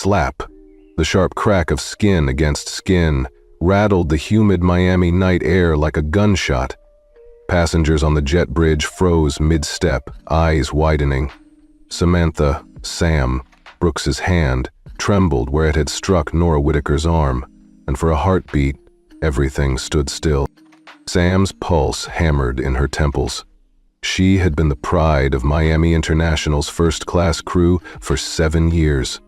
slap. The sharp crack of skin against skin rattled the humid Miami night air like a gunshot. Passengers on the jet bridge froze mid-step, eyes widening. Samantha, Sam, Brooks's hand, trembled where it had struck Nora Whitaker's arm, and for a heartbeat, everything stood still. Sam's pulse hammered in her temples. She had been the pride of Miami International's first-class crew for 7 years.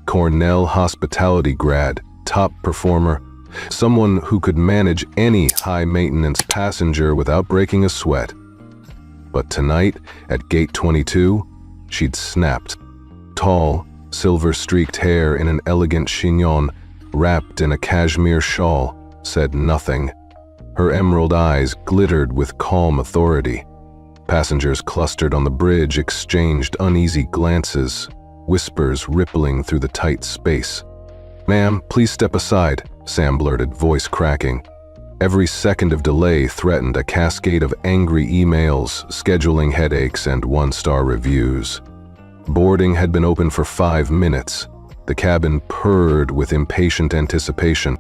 Cornell hospitality grad, top performer, someone who could manage any high-maintenance passenger without breaking a sweat. But tonight, at Gate 22, she'd snapped. Tall, silver-streaked hair in an elegant chignon, wrapped in a cashmere shawl, said nothing. Her emerald eyes glittered with calm authority. Passengers clustered on the bridge exchanged uneasy glances, whispers rippling through the tight space. "Ma'am, please step aside," Sam blurted, voice cracking. Every second of delay threatened a cascade of angry emails, scheduling headaches, and one-star reviews. Boarding had been open for 5 minutes. The cabin purred with impatient anticipation.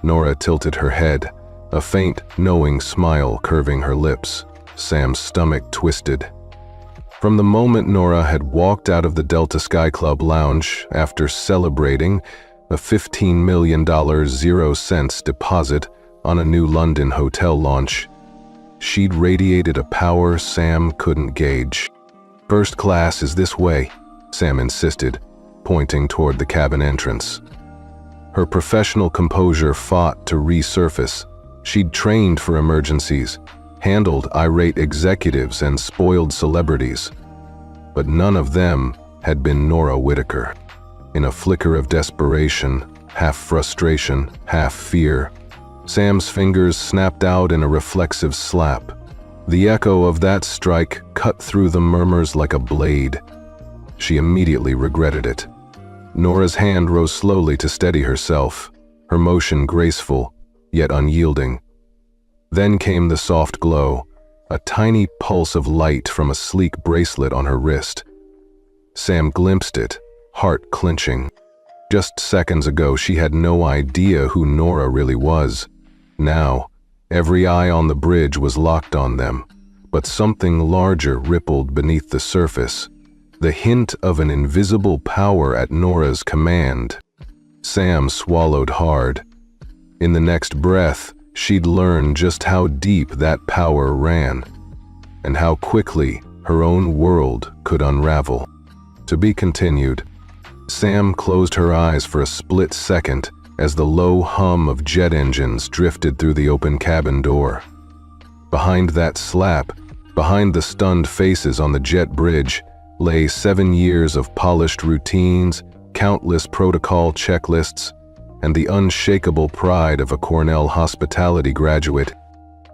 Nora tilted her head, a faint, knowing smile curving her lips. Sam's stomach twisted. From the moment Nora had walked out of the Delta Sky Club lounge after celebrating a $15 million 0 cents deposit on a new London hotel launch, she'd radiated a power Sam couldn't gauge. "First class is this way," Sam insisted, pointing toward the cabin entrance. Her professional composure fought to resurface. She'd trained for emergencies, handled irate executives and spoiled celebrities. But none of them had been Nora Whitaker. In a flicker of desperation, half frustration, half fear, Sam's fingers snapped out in a reflexive slap. The echo of that strike cut through the murmurs like a blade. She immediately regretted it. Nora's hand rose slowly to steady herself, her motion graceful, yet unyielding. Then came the soft glow, a tiny pulse of light from a sleek bracelet on her wrist. Sam glimpsed it, heart clenching. Just seconds ago, she had no idea who Nora really was. Now, every eye on the bridge was locked on them, but something larger rippled beneath the surface, the hint of an invisible power at Nora's command. Sam swallowed hard. In the next breath, she'd learn just how deep that power ran, and how quickly her own world could unravel. To be continued. Sam closed her eyes for a split second as the low hum of jet engines drifted through the open cabin door. Behind that slap, behind the stunned faces on the jet bridge, lay 7 years of polished routines, countless protocol checklists, and the unshakable pride of a Cornell hospitality graduate.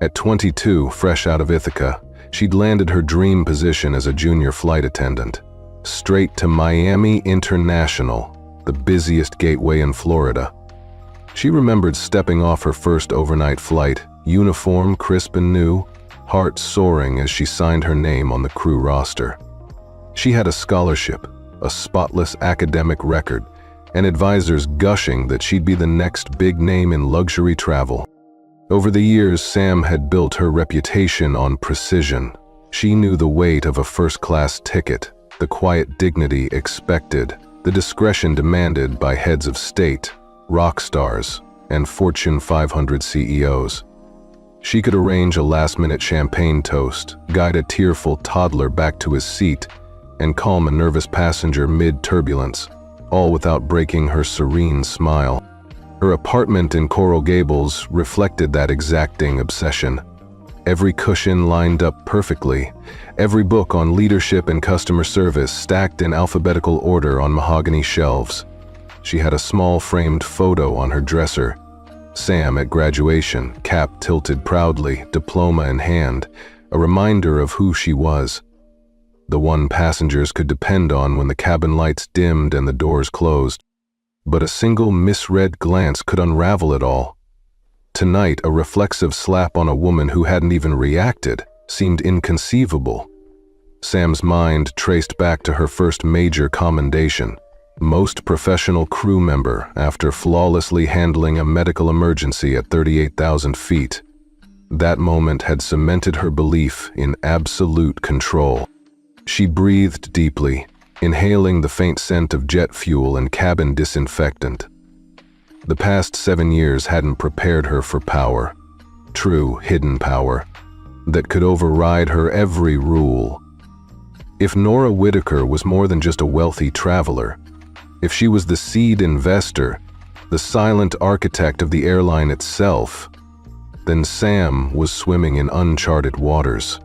At 22, fresh out of Ithaca, she'd landed her dream position as a junior flight attendant. Straight to Miami International, the busiest gateway in Florida. She remembered stepping off her first overnight flight, uniform crisp and new, heart soaring as she signed her name on the crew roster. She had a scholarship, a spotless academic record, and advisors gushing that she'd be the next big name in luxury travel. Over the years, Sam had built her reputation on precision. She knew the weight of a first-class ticket, the quiet dignity expected, the discretion demanded by heads of state, rock stars, and Fortune 500 CEOs. She could arrange a last-minute champagne toast, guide a tearful toddler back to his seat, and calm a nervous passenger mid-turbulence, all without breaking her serene smile. Her apartment in Coral Gables reflected that exacting obsession. Every cushion lined up perfectly, every book on leadership and customer service stacked in alphabetical order on mahogany shelves. She had a small framed photo on her dresser. Sam at graduation, cap tilted proudly, diploma in hand, a reminder of who she was. The one passengers could depend on when the cabin lights dimmed and the doors closed. But a single misread glance could unravel it all. Tonight, a reflexive slap on a woman who hadn't even reacted seemed inconceivable. Sam's mind traced back to her first major commendation, Most professional crew member after flawlessly handling a medical emergency at 38,000 feet. That moment had cemented her belief in absolute control. She breathed deeply, inhaling the faint scent of jet fuel and cabin disinfectant. The past 7 years hadn't prepared her for power, true hidden power, that could override her every rule. If Nora Whitaker was more than just a wealthy traveler, if she was the seed investor, the silent architect of the airline itself, then Sam was swimming in uncharted waters.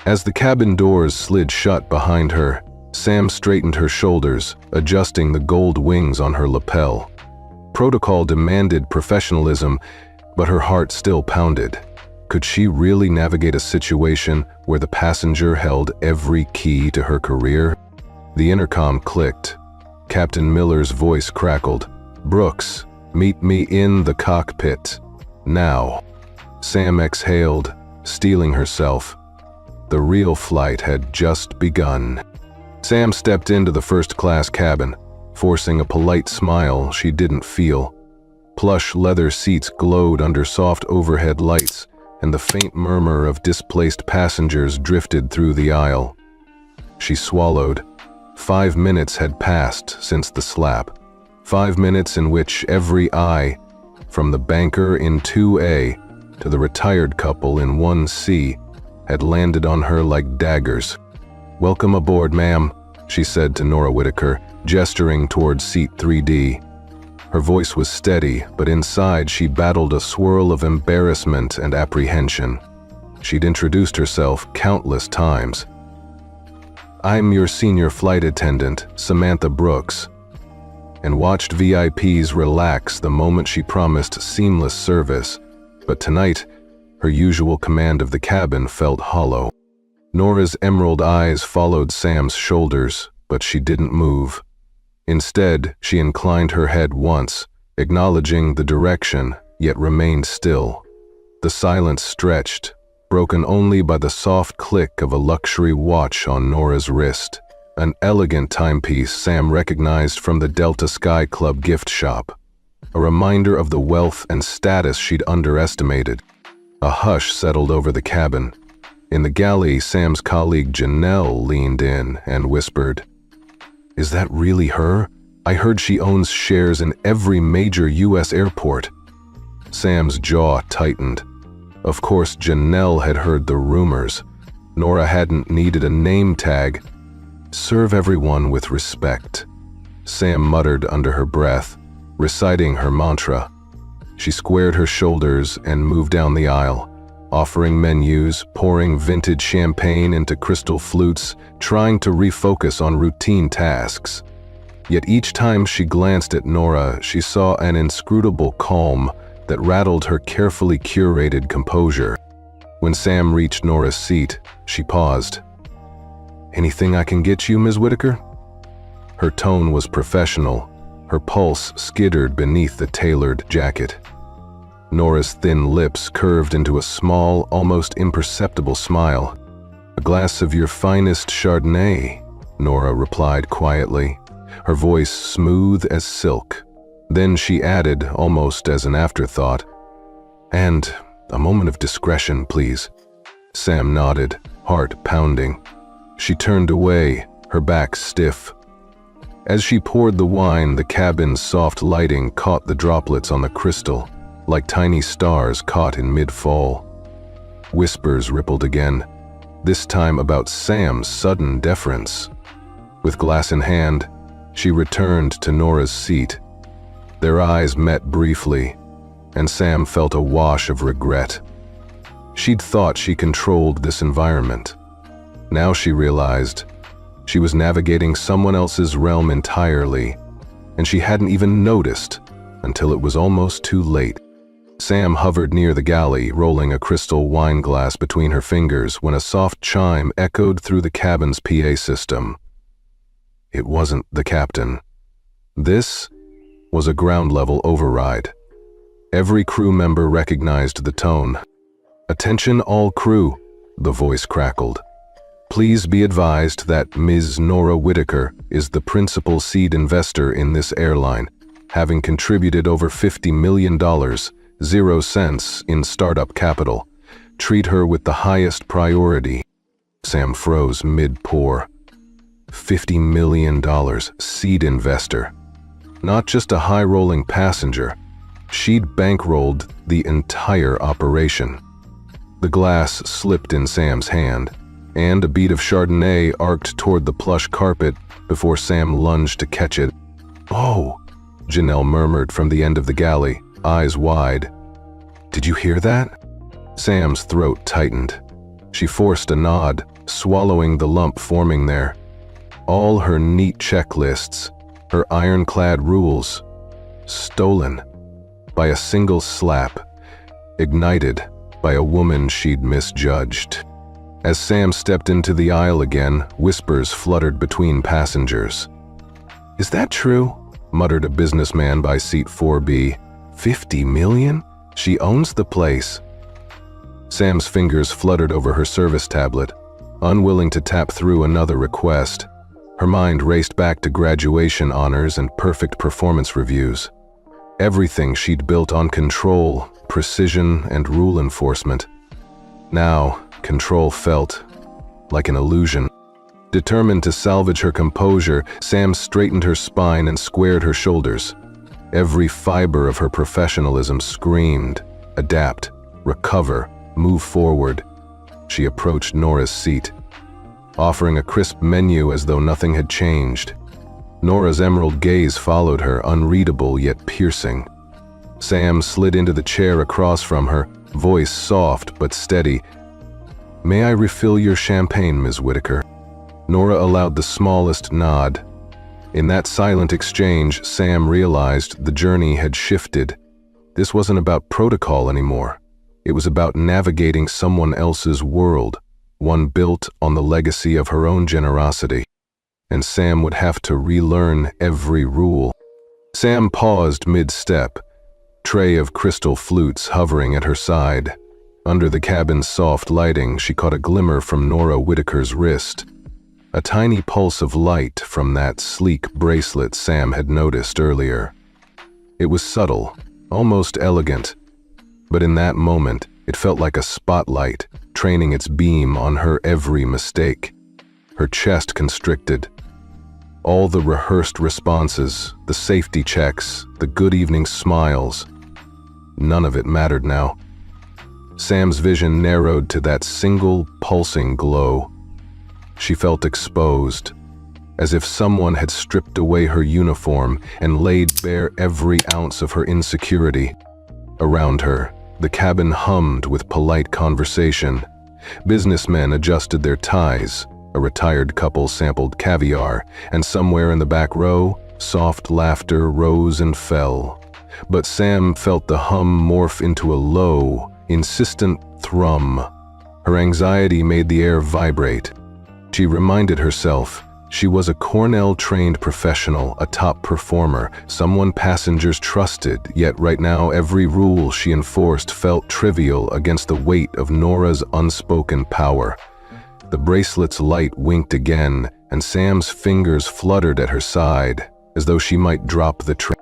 As the cabin doors slid shut behind her, Sam straightened her shoulders, adjusting the gold wings on her lapel. Protocol demanded professionalism, but her heart still pounded. Could she really navigate a situation where the passenger held every key to her career? The intercom clicked. Captain Miller's voice crackled. "Brooks, meet me in the cockpit. Now." Sam exhaled, steeling herself. The real flight had just begun. Sam stepped into the first-class cabin, forcing a polite smile she didn't feel. Plush leather seats glowed under soft overhead lights, and the faint murmur of displaced passengers drifted through the aisle. She swallowed. 5 minutes had passed since the slap. 5 minutes in which every eye, from the banker in 2A to the retired couple in 1C, had landed on her like daggers. "Welcome aboard, ma'am," she said to Nora Whitaker, gesturing towards seat 3D. Her voice was steady, but inside she battled a swirl of embarrassment and apprehension. She'd introduced herself countless times. "I'm your senior flight attendant, Samantha Brooks," and watched VIPs relax the moment she promised seamless service. But tonight, her usual command of the cabin felt hollow. Nora's emerald eyes followed Sam's shoulders, but she didn't move. Instead, she inclined her head once, acknowledging the direction, yet remained still. The silence stretched, broken only by the soft click of a luxury watch on Nora's wrist, an elegant timepiece Sam recognized from the Delta Sky Club gift shop, a reminder of the wealth and status she'd underestimated. A hush settled over the cabin. In the galley, Sam's colleague Janelle leaned in and whispered, "Is that really her? I heard she owns shares in every major U.S. airport." Sam's jaw tightened. Of course, Janelle had heard the rumors. Nora hadn't needed a name tag. "Serve everyone with respect," Sam muttered under her breath, reciting her mantra. She squared her shoulders and moved down the aisle, offering menus, pouring vintage champagne into crystal flutes, trying to refocus on routine tasks. Yet each time she glanced at Nora, she saw an inscrutable calm that rattled her carefully curated composure. When Sam reached Nora's seat, she paused. "Anything I can get you, Ms. Whitaker?" Her tone was professional. Her pulse skittered beneath the tailored jacket. Nora's thin lips curved into a small, almost imperceptible smile. "A glass of your finest Chardonnay," Nora replied quietly, her voice smooth as silk. Then she added, almost as an afterthought, "And a moment of discretion, please." Sam nodded, heart pounding. She turned away, her back stiff. As she poured the wine, the cabin's soft lighting caught the droplets on the crystal, like tiny stars caught in mid-fall. Whispers rippled again, this time about Sam's sudden deference. With glass in hand, she returned to Nora's seat. Their eyes met briefly, and Sam felt a wash of regret. She'd thought she controlled this environment. Now she realized she was navigating someone else's realm entirely, and she hadn't even noticed until it was almost too late. Sam hovered near the galley, rolling a crystal wine glass between her fingers when a soft chime echoed through the cabin's PA system. It wasn't the captain. This was a ground-level override. Every crew member recognized the tone. "Attention all crew," the voice crackled. Please be advised that Ms. Nora Whitaker is the principal seed investor in this airline, having contributed over $50 million, 0 cents in startup capital. Treat her with the highest priority." Sam froze mid-pour. $50 million, seed investor. Not just a high-rolling passenger. She'd bankrolled the entire operation. The glass slipped in Sam's hand, and a bead of Chardonnay arced toward the plush carpet before Sam lunged to catch it. "Oh," Janelle murmured from the end of the galley, eyes wide. "Did you hear that?" Sam's throat tightened. She forced a nod, swallowing the lump forming there. All her neat checklists, her ironclad rules, stolen by a single slap, ignited by a woman she'd misjudged. As Sam stepped into the aisle again, whispers fluttered between passengers. "Is that true?" muttered a businessman by seat 4B. $50 million? She owns the place." Sam's fingers fluttered over her service tablet, unwilling to tap through another request. Her mind raced back to graduation honors and perfect performance reviews. Everything she'd built on control, precision, and rule enforcement. Now, control felt like an illusion. Determined to salvage her composure, Sam straightened her spine and squared her shoulders. Every fiber of her professionalism screamed, adapt, recover, move forward. She approached Nora's seat, offering a crisp menu as though nothing had changed. Nora's emerald gaze followed her, unreadable yet piercing. Sam slid into the chair across from her, voice soft but steady. "May I refill your champagne, Ms. Whitaker?" Nora allowed the smallest nod. In that silent exchange, Sam realized the journey had shifted. This wasn't about protocol anymore. It was about navigating someone else's world, one built on the legacy of her own generosity. And Sam would have to relearn every rule. Sam paused mid-step, tray of crystal flutes hovering at her side. Under the cabin's soft lighting, she caught a glimmer from Nora Whitaker's wrist. A tiny pulse of light from that sleek bracelet Sam had noticed earlier. It was subtle, almost elegant, but in that moment, it felt like a spotlight, training its beam on her every mistake. Her chest constricted. All the rehearsed responses, the safety checks, the good evening smiles, none of it mattered now. Sam's vision narrowed to that single, pulsing glow. She felt exposed, as if someone had stripped away her uniform and laid bare every ounce of her insecurity. Around her, the cabin hummed with polite conversation. Businessmen adjusted their ties, a retired couple sampled caviar, and somewhere in the back row, soft laughter rose and fell. But Sam felt the hum morph into a low, insistent thrum. Her anxiety made the air vibrate. She reminded herself she was a Cornell-trained professional, a top performer, someone passengers trusted, yet right now every rule she enforced felt trivial against the weight of Nora's unspoken power. The bracelet's light winked again, and Sam's fingers fluttered at her side, as though she might drop the train.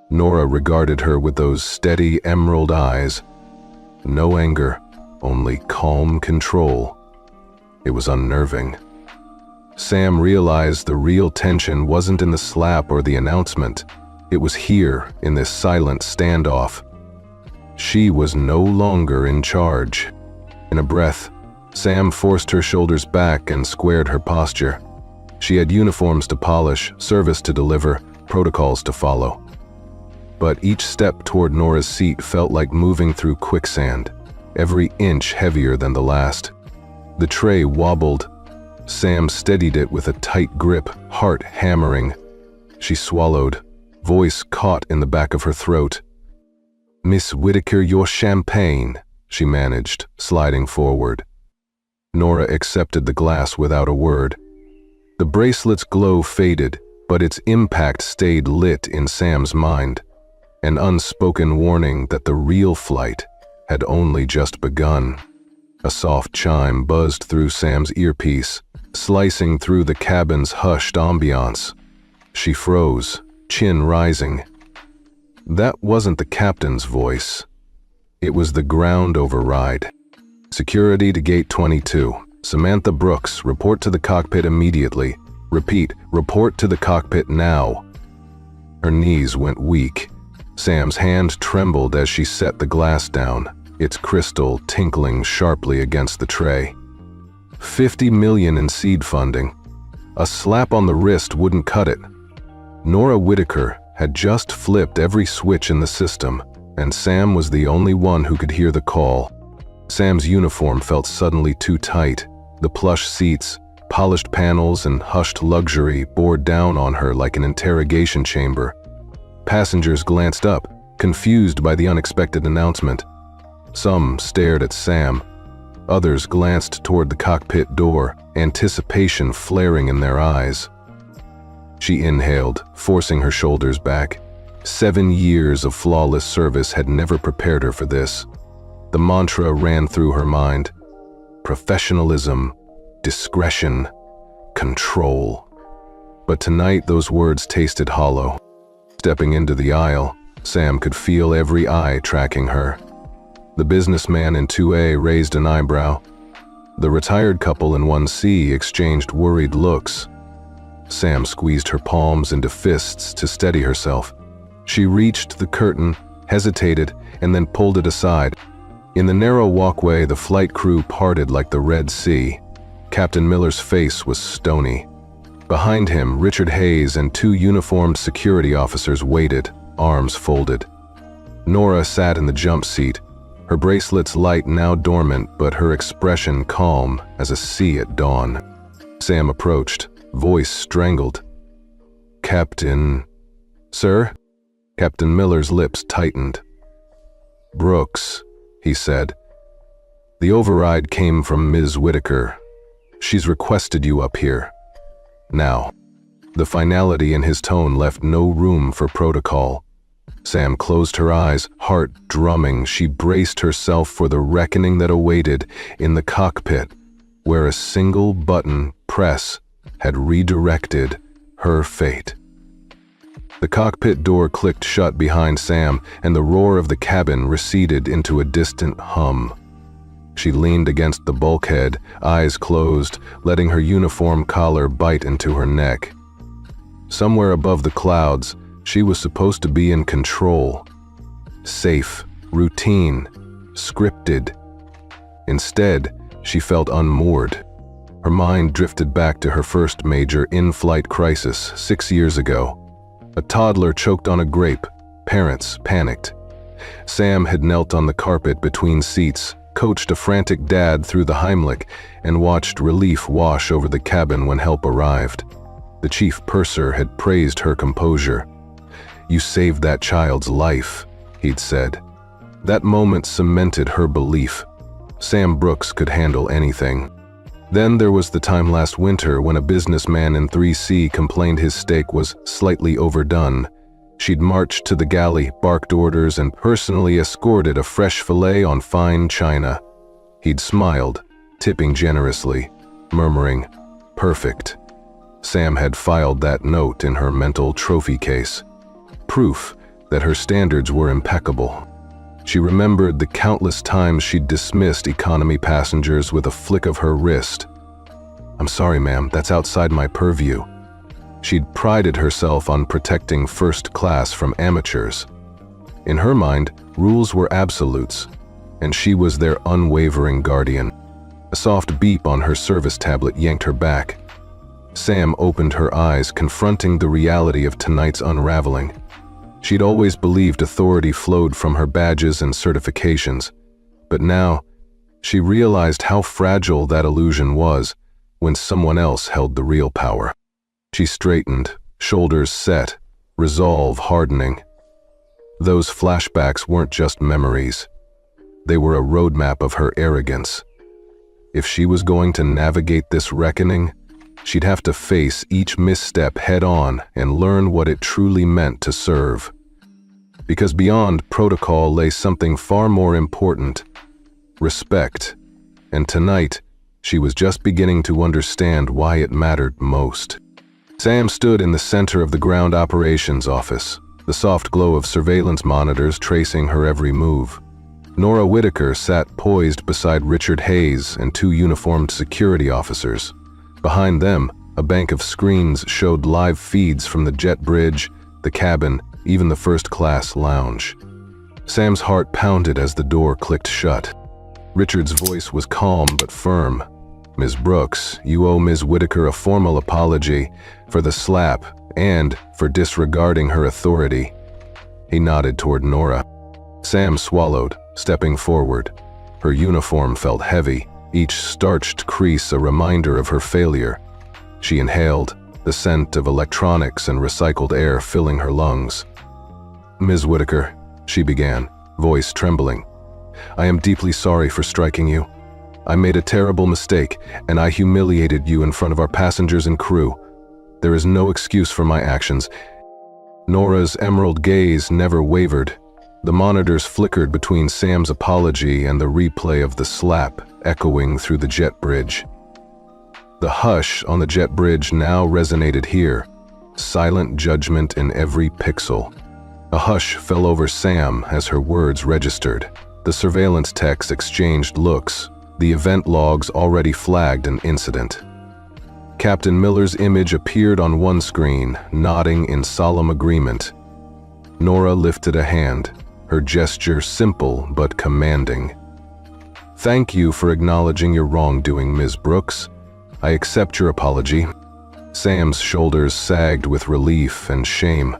Nora regarded her with those steady emerald eyes. No anger, only calm control. It was unnerving. Sam realized the real tension wasn't in the slap or the announcement. It was here, in this silent standoff. She was no longer in charge. In a breath, Sam forced her shoulders back and squared her posture. She had uniforms to polish, service to deliver, protocols to follow. But each step toward Nora's seat felt like moving through quicksand, every inch heavier than the last. The tray wobbled. Sam steadied it with a tight grip, heart hammering. She swallowed, voice caught in the back of her throat. "Miss Whitaker, your champagne," she managed, sliding forward. Nora accepted the glass without a word. The bracelet's glow faded, but its impact stayed lit in Sam's mind. An unspoken warning that the real flight had only just begun. A soft chime buzzed through Sam's earpiece, slicing through the cabin's hushed ambiance. She froze, chin rising. That wasn't the captain's voice. It was the ground override. Security to Gate 22. Samantha Brooks, report to the cockpit immediately. Repeat, report to the cockpit now. Her knees went weak. Sam's hand trembled as she set the glass down, its crystal tinkling sharply against the tray. $50 million in seed funding. A slap on the wrist wouldn't cut it. Nora Whitaker had just flipped every switch in the system, and Sam was the only one who could hear the call. Sam's uniform felt suddenly too tight. The plush seats, polished panels, and hushed luxury bore down on her like an interrogation chamber. Passengers glanced up, confused by the unexpected announcement. Some stared at Sam. Others glanced toward the cockpit door, anticipation flaring in their eyes. She inhaled, forcing her shoulders back. 7 years of flawless service had never prepared her for this. The mantra ran through her mind. Professionalism, discretion, control. But tonight those words tasted hollow. Stepping into the aisle, Sam could feel every eye tracking her. The businessman in 2A raised an eyebrow. The retired couple in 1C exchanged worried looks. Sam squeezed her palms into fists to steady herself. She reached the curtain, hesitated, and then pulled it aside. In the narrow walkway, the flight crew parted like the Red Sea. Captain Miller's face was stony. Behind him, Richard Hayes and 2 uniformed security officers waited, arms folded. Nora sat in the jump seat, her bracelets light now dormant, but her expression calm as a sea at dawn. Sam approached, voice strangled. "Captain..." "Sir?" Captain Miller's lips tightened. "Brooks," he said. "The override came from Ms. Whitaker. She's requested you up here. Now." The finality in his tone left no room for protocol. Sam closed her eyes, heart drumming. She braced herself for the reckoning that awaited in the cockpit, where a single button press had redirected her fate. The cockpit door clicked shut behind Sam, and the roar of the cabin receded into a distant hum. She leaned against the bulkhead, eyes closed, letting her uniform collar bite into her neck. Somewhere above the clouds, she was supposed to be in control. Safe, routine, scripted. Instead, she felt unmoored. Her mind drifted back to her first major in-flight crisis 6 years ago. A toddler choked on a grape. Parents panicked. Sam had knelt on the carpet between seats, coached a frantic dad through the Heimlich, and watched relief wash over the cabin when help arrived. The chief purser had praised her composure. "You saved that child's life," he'd said. That moment cemented her belief. Sam Brooks could handle anything. Then there was the time last winter when a businessman in 3C complained his steak was slightly overdone. She'd marched to the galley, barked orders, and personally escorted a fresh fillet on fine china. He'd smiled, tipping generously, murmuring, "Perfect." Sam had filed that note in her mental trophy case. Proof that her standards were impeccable. She remembered the countless times she'd dismissed economy passengers with a flick of her wrist. "I'm sorry, ma'am, that's outside my purview." She'd prided herself on protecting first class from amateurs. In her mind, rules were absolutes, and she was their unwavering guardian. A soft beep on her service tablet yanked her back. Sam opened her eyes, confronting the reality of tonight's unraveling. She'd always believed authority flowed from her badges and certifications, but now she realized how fragile that illusion was when someone else held the real power. She straightened, shoulders set, resolve hardening. Those flashbacks weren't just memories. They were a roadmap of her arrogance. If she was going to navigate this reckoning, she'd have to face each misstep head-on and learn what it truly meant to serve. Because beyond protocol lay something far more important: respect. And tonight, She was just beginning to understand why it mattered most. Sam stood in the center of the ground operations office, the soft glow of surveillance monitors tracing her every move. Nora Whitaker sat poised beside Richard Hayes and two uniformed security officers. Behind them, a bank of screens showed live feeds from the jet bridge, the cabin, even the first-class lounge. Sam's heart pounded as the door clicked shut. Richard's voice was calm but firm. "Ms. Brooks, you owe Ms. Whitaker a formal apology for the slap and for disregarding her authority." He nodded toward Nora. Sam swallowed, stepping forward. Her uniform felt heavy, each starched crease a reminder of her failure. She inhaled, the scent of electronics and recycled air filling her lungs. "Ms. Whitaker," she began, voice trembling, "I am deeply sorry for striking you. I made a terrible mistake, and I humiliated you in front of our passengers and crew. There is no excuse for my actions." Nora's emerald gaze never wavered. The monitors flickered between Sam's apology and the replay of the slap echoing through the jet bridge. The hush on the jet bridge now resonated here, silent judgment in every pixel. A hush fell over Sam as her words registered. The surveillance techs exchanged looks. The event logs already flagged an incident. Captain Miller's image appeared on one screen, nodding in solemn agreement. Nora lifted a hand, her gesture simple but commanding. "Thank you for acknowledging your wrongdoing, Ms. Brooks. I accept your apology." Sam's shoulders sagged with relief and shame.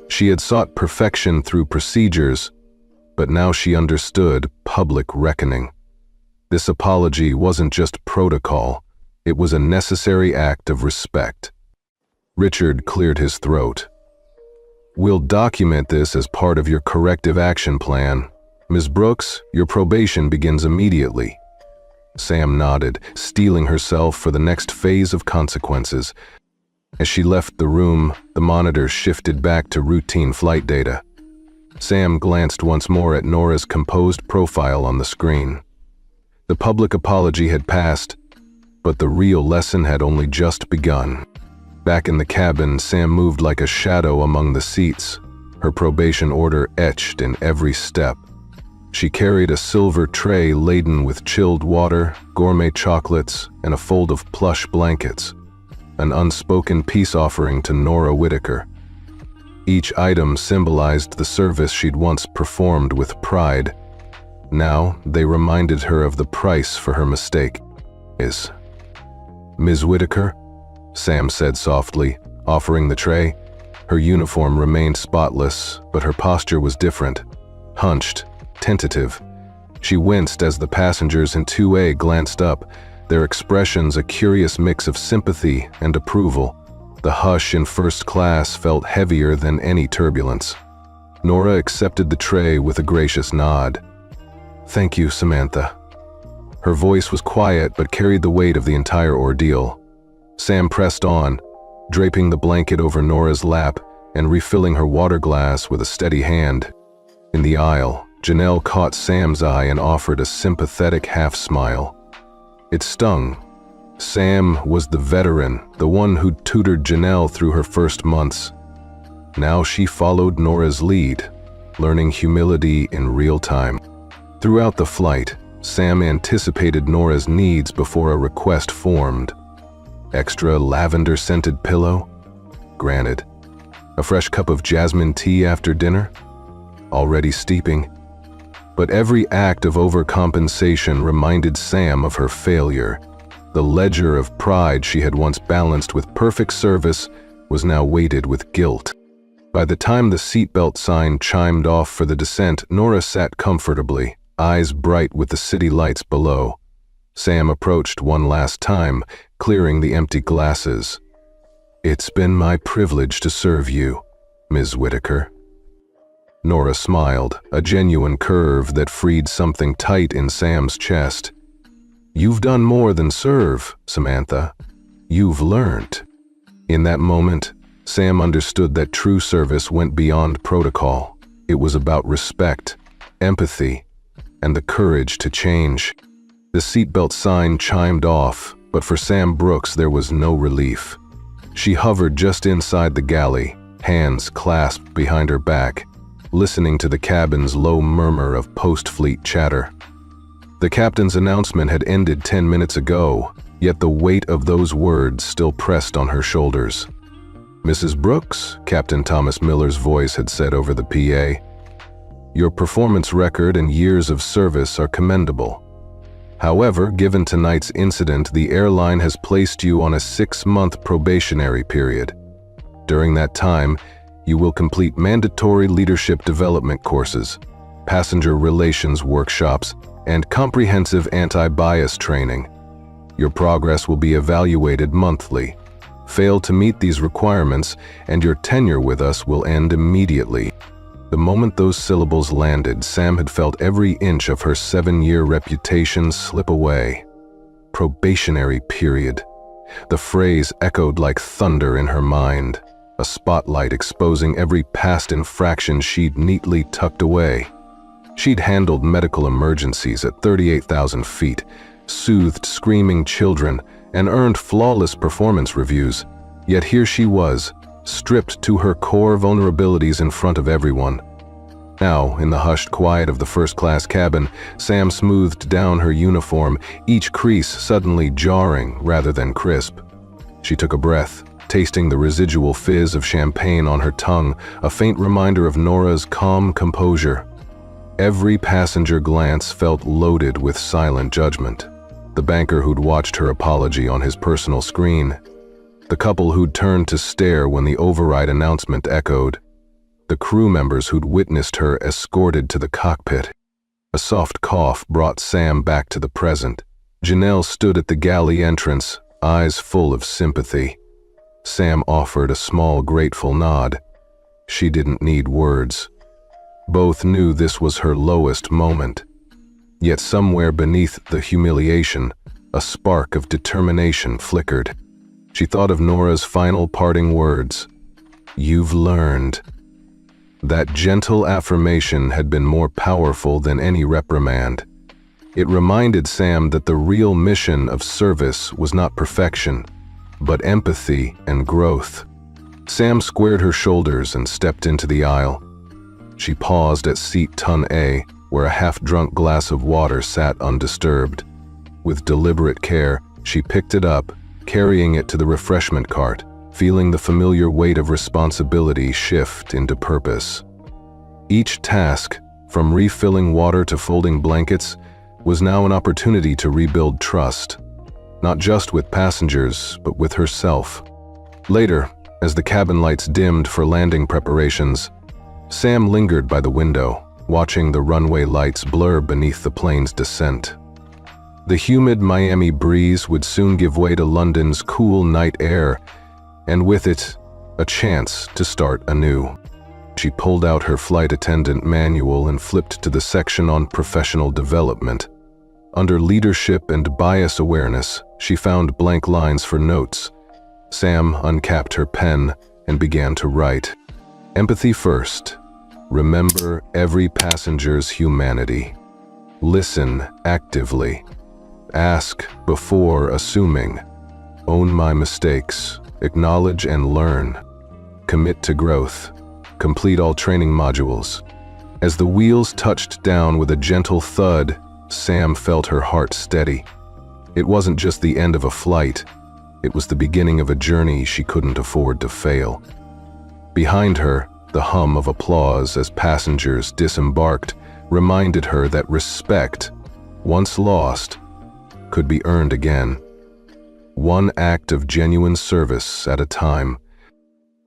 She had sought perfection through procedures, but now she understood public reckoning. This apology wasn't just protocol, it was a necessary act of respect. Richard cleared his throat. "We'll document this as part of your corrective action plan. Ms. Brooks, your probation begins immediately." Sam nodded, steeling herself for the next phase of consequences. As she left the room, the monitor shifted back to routine flight data. Sam glanced once more at Nora's composed profile on the screen. The public apology had passed, but the real lesson had only just begun. Back in the cabin, Sam moved like a shadow among the seats, her probation order etched in every step. She carried a silver tray laden with chilled water, gourmet chocolates, and a fold of plush blankets, an unspoken peace offering to Nora Whitaker. Each item symbolized the service she'd once performed with pride. Now, they reminded her of the price for her mistake. "Ms. Whitaker?" Sam said softly, offering the tray. Her uniform remained spotless, but her posture was different, hunched, tentative. She winced as the passengers in 2A glanced up, their expressions a curious mix of sympathy and approval. The hush in first class felt heavier than any turbulence. Nora accepted the tray with a gracious nod. "Thank you, Samantha." Her voice was quiet but carried the weight of the entire ordeal. Sam pressed on, draping the blanket over Nora's lap and refilling her water glass with a steady hand. In the aisle, Janelle caught Sam's eye and offered a sympathetic half-smile. It stung. Sam was the veteran, the one who'd tutored Janelle through her first months. Now she followed Nora's lead, learning humility in real time. Throughout the flight, Sam anticipated Nora's needs before a request formed. Extra lavender-scented pillow? Granted. A fresh cup of jasmine tea after dinner? Already steeping. But every act of overcompensation reminded Sam of her failure. The ledger of pride she had once balanced with perfect service was now weighted with guilt. By the time the seatbelt sign chimed off for the descent, Nora sat comfortably, eyes bright with the city lights below. Sam approached one last time, clearing the empty glasses. "It's been my privilege to serve you, Ms. Whitaker." Nora smiled, a genuine curve that freed something tight in Sam's chest. "You've done more than serve, Samantha. You've learned." In that moment, Sam understood that true service went beyond protocol. It was about respect, empathy, and the courage to change. The seatbelt sign chimed off, but for Sam Brooks there was no relief. She hovered just inside the galley, hands clasped behind her back, listening to the cabin's low murmur of post-fleet chatter. The captain's announcement had ended 10 minutes ago, yet the weight of those words still pressed on her shoulders. "Mrs. Brooks," Captain Thomas Miller's voice had said over the PA, "your performance record and years of service are commendable. However, given tonight's incident, the airline has placed you on a 6-month probationary period. During that time, you will complete mandatory leadership development courses, passenger relations workshops, and comprehensive anti-bias training. Your progress will be evaluated monthly. Fail to meet these requirements, and your tenure with us will end immediately." The moment those syllables landed, Sam had felt every inch of her 7-year reputation slip away. Probationary period. The phrase echoed like thunder in her mind, a spotlight exposing every past infraction she'd neatly tucked away. She'd handled medical emergencies at 38,000 feet, soothed screaming children, and earned flawless performance reviews. Yet here she was, stripped to her core vulnerabilities in front of everyone. Now, in the hushed quiet of the first-class cabin, Sam smoothed down her uniform, each crease suddenly jarring rather than crisp. She took a breath, tasting the residual fizz of champagne on her tongue, a faint reminder of Nora's calm composure. Every passenger glance felt loaded with silent judgment. The banker who'd watched her apology on his personal screen. The couple who'd turned to stare when the override announcement echoed. The crew members who'd witnessed her escorted to the cockpit. A soft cough brought Sam back to the present. Janelle stood at the galley entrance, eyes full of sympathy. Sam offered a small, grateful nod. She didn't need words. Both knew this was her lowest moment. Yet somewhere beneath the humiliation, a spark of determination flickered. She thought of Nora's final parting words. "You've learned." That gentle affirmation had been more powerful than any reprimand. It reminded Sam that the real mission of service was not perfection, but empathy and growth. Sam squared her shoulders and stepped into the aisle. She paused at seat ton A, where a half-drunk glass of water sat undisturbed. With deliberate care, she picked it up, carrying it to the refreshment cart, feeling the familiar weight of responsibility shift into purpose. Each task, from refilling water to folding blankets, was now an opportunity to rebuild trust, not just with passengers, but with herself. Later, as the cabin lights dimmed for landing preparations, Sam lingered by the window, watching the runway lights blur beneath the plane's descent. The humid Miami breeze would soon give way to London's cool night air, and with it, a chance to start anew. She pulled out her flight attendant manual and flipped to the section on professional development. Under leadership and bias awareness, she found blank lines for notes. Sam uncapped her pen and began to write. Empathy first. Remember every passenger's humanity. Listen actively. Ask before assuming. Own my mistakes. Acknowledge and learn. Commit to growth. Complete all training modules. As the wheels touched down with a gentle thud, Sam felt her heart steady. It wasn't just the end of a flight. It was the beginning of a journey she couldn't afford to fail. Behind her, the hum of applause as passengers disembarked reminded her that respect, once lost, could be earned again. One act of genuine service at a time.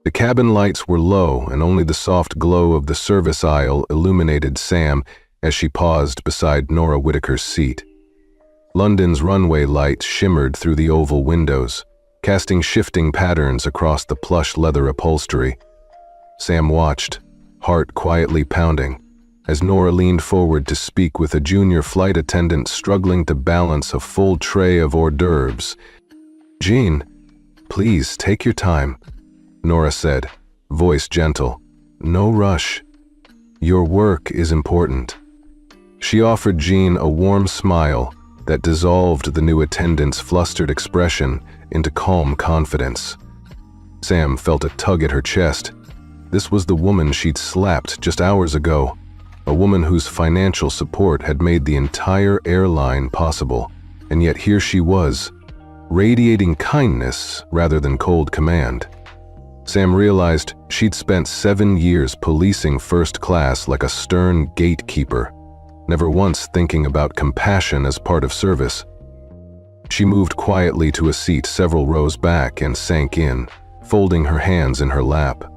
The cabin lights were low, and only the soft glow of the service aisle illuminated Sam as she paused beside Nora Whitaker's seat. London's runway lights shimmered through the oval windows, casting shifting patterns across the plush leather upholstery. Sam watched, heart quietly pounding, as Nora leaned forward to speak with a junior flight attendant struggling to balance a full tray of hors d'oeuvres. "Jean, please take your time," Nora said, voice gentle. "No rush. Your work is important." She offered Jean a warm smile, that dissolved the new attendant's flustered expression into calm confidence. Sam felt a tug at her chest. This was the woman she'd slapped just hours ago, a woman whose financial support had made the entire airline possible, and yet here she was, radiating kindness rather than cold command. Sam realized she'd spent 7 years policing first class like a stern gatekeeper, never once thinking about compassion as part of service. She moved quietly to a seat several rows back and sank in, folding her hands in her lap.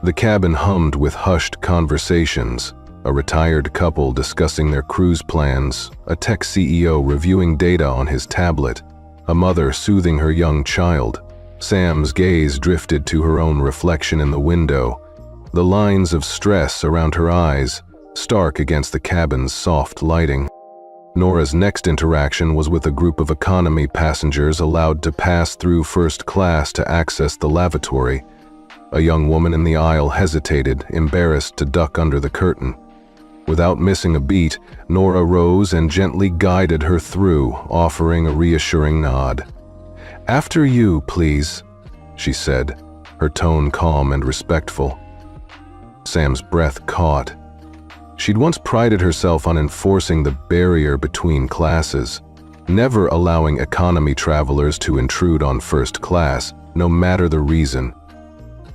The cabin hummed with hushed conversations, a retired couple discussing their cruise plans, a tech CEO reviewing data on his tablet, a mother soothing her young child. Sam's gaze drifted to her own reflection in the window, the lines of stress around her eyes stark against the cabin's soft lighting. Nora's next interaction was with a group of economy passengers allowed to pass through first class to access the lavatory. A young woman in the aisle hesitated, embarrassed to duck under the curtain. Without missing a beat, Nora rose and gently guided her through, offering a reassuring nod. "After you, please," she said, her tone calm and respectful. Sam's breath caught. She'd once prided herself on enforcing the barrier between classes, never allowing economy travelers to intrude on first class, no matter the reason.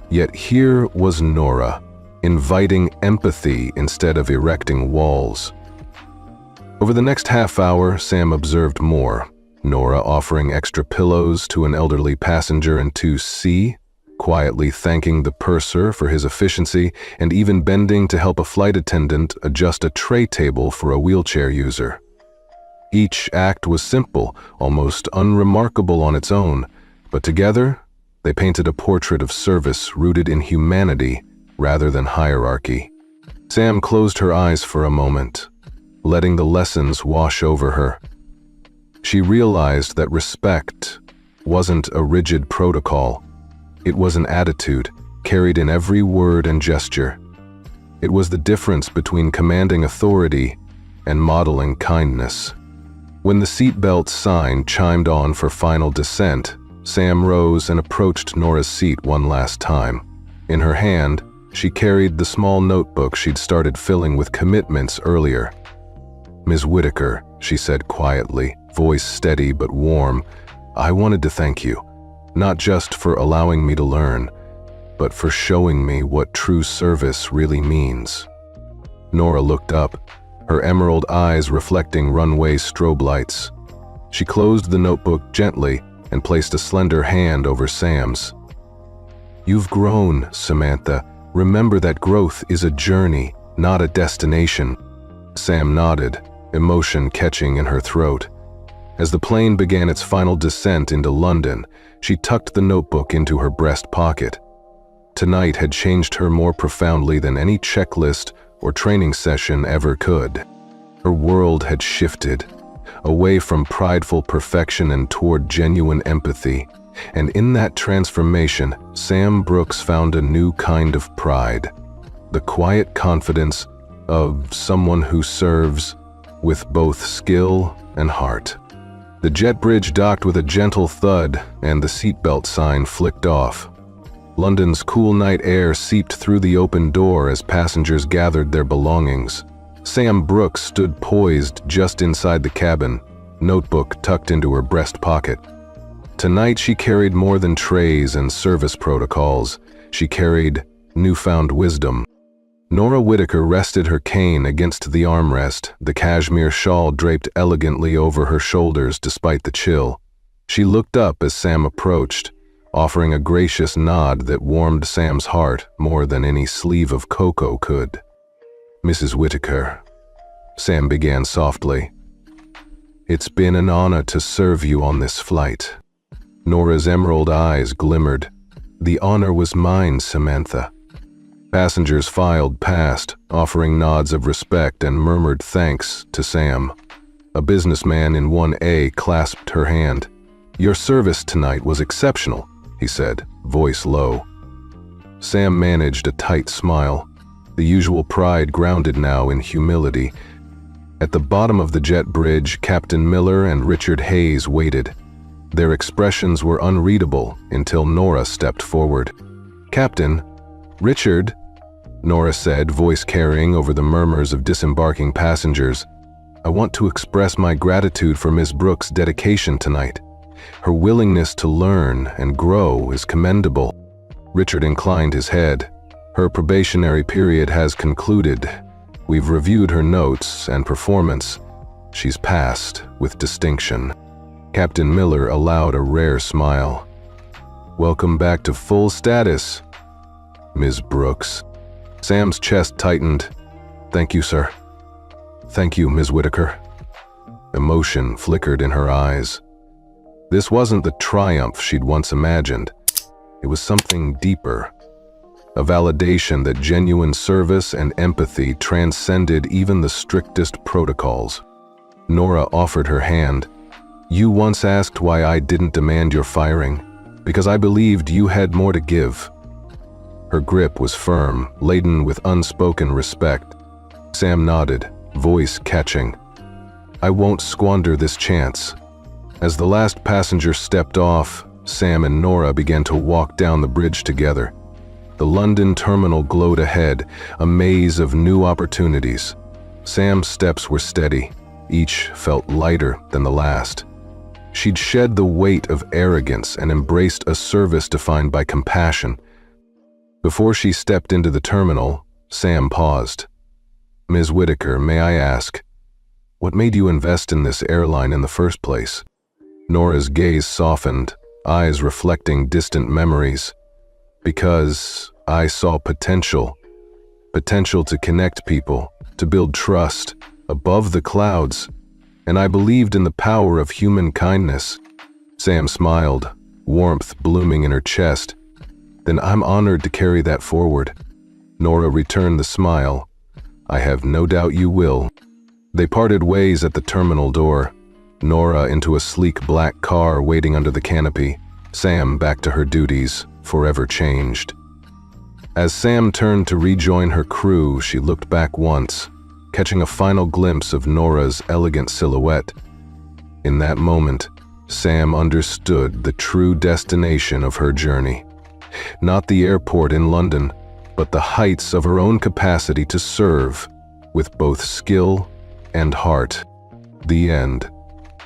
Yet here was Nora, inviting empathy instead of erecting walls. Over the next half hour, Sam observed more. Nora offering extra pillows to an elderly passenger in 2C, quietly thanking the purser for his efficiency, and even bending to help a flight attendant adjust a tray table for a wheelchair user. Each act was simple, almost unremarkable on its own, but together, they painted a portrait of service rooted in humanity rather than hierarchy. Sam closed her eyes for a moment, letting the lessons wash over her. She realized that respect wasn't a rigid protocol. It was an attitude, carried in every word and gesture. It was the difference between commanding authority and modeling kindness. When the seatbelt sign chimed on for final descent, Sam rose and approached Nora's seat one last time. In her hand, she carried the small notebook she'd started filling with commitments earlier. "Ms. Whitaker," she said quietly, voice steady but warm, "I wanted to thank you, not just for allowing me to learn, but for showing me what true service really means." Nora looked up, her emerald eyes reflecting runway strobe lights. She closed the notebook gently and placed a slender hand over Sam's. "You've grown, Samantha. Remember that growth is a journey, not a destination." Sam nodded, emotion catching in her throat. As the plane began its final descent into London, she tucked the notebook into her breast pocket. Tonight had changed her more profoundly than any checklist or training session ever could. Her world had shifted, away from prideful perfection and toward genuine empathy. And in that transformation, Sam Brooks found a new kind of pride, the quiet confidence of someone who serves with both skill and heart. The jet bridge docked with a gentle thud, and the seatbelt sign flicked off. London's cool night air seeped through the open door as passengers gathered their belongings. Sam Brooks stood poised just inside the cabin, notebook tucked into her breast pocket. Tonight she carried more than trays and service protocols. She carried newfound wisdom. Nora Whitaker rested her cane against the armrest, the cashmere shawl draped elegantly over her shoulders despite the chill. She looked up as Sam approached, offering a gracious nod that warmed Sam's heart more than any sleeve of cocoa could. "Mrs. Whitaker," Sam began softly, "it's been an honor to serve you on this flight." Nora's emerald eyes glimmered. "The honor was mine, Samantha." Passengers filed past, offering nods of respect and murmured thanks to Sam. A businessman in 1A clasped her hand. "Your service tonight was exceptional," he said, voice low. Sam managed a tight smile, the usual pride grounded now in humility. At the bottom of the jet bridge, Captain Miller and Richard Hayes waited. Their expressions were unreadable until Nora stepped forward. "Captain, Richard," Nora said, voice carrying over the murmurs of disembarking passengers, "I want to express my gratitude for Ms. Brooks' dedication tonight. Her willingness to learn and grow is commendable." Richard inclined his head. "Her probationary period has concluded. We've reviewed her notes and performance. She's passed with distinction." Captain Miller allowed a rare smile. "Welcome back to full status, Ms. Brooks." Sam's chest tightened. "Thank you, sir." "Thank you, Ms. Whitaker." Emotion flickered in her eyes. This wasn't the triumph she'd once imagined. It was something deeper. A validation that genuine service and empathy transcended even the strictest protocols. Nora offered her hand. "You once asked why I didn't demand your firing, because I believed you had more to give." Her grip was firm, laden with unspoken respect. Sam nodded, voice catching. "I won't squander this chance." As the last passenger stepped off, Sam and Nora began to walk down the bridge together. The London terminal glowed ahead, a maze of new opportunities. Sam's steps were steady. Each felt lighter than the last. She'd shed the weight of arrogance and embraced a service defined by compassion. Before she stepped into the terminal, Sam paused. "Ms. Whitaker, may I ask, what made you invest in this airline in the first place?" Nora's gaze softened, eyes reflecting distant memories. "Because I saw potential to connect people, to build trust, above the clouds, and I believed in the power of human kindness." Sam smiled, warmth blooming in her chest. "Then I'm honored to carry that forward." Nora returned the smile. "I have no doubt you will." They parted ways at the terminal door. Nora into a sleek black car waiting under the canopy. Sam back to her duties, forever changed. As Sam turned to rejoin her crew, she looked back once, catching a final glimpse of Nora's elegant silhouette. In that moment, Sam understood the true destination of her journey. Not the airport in London, but the heights of her own capacity to serve with both skill and heart. The end.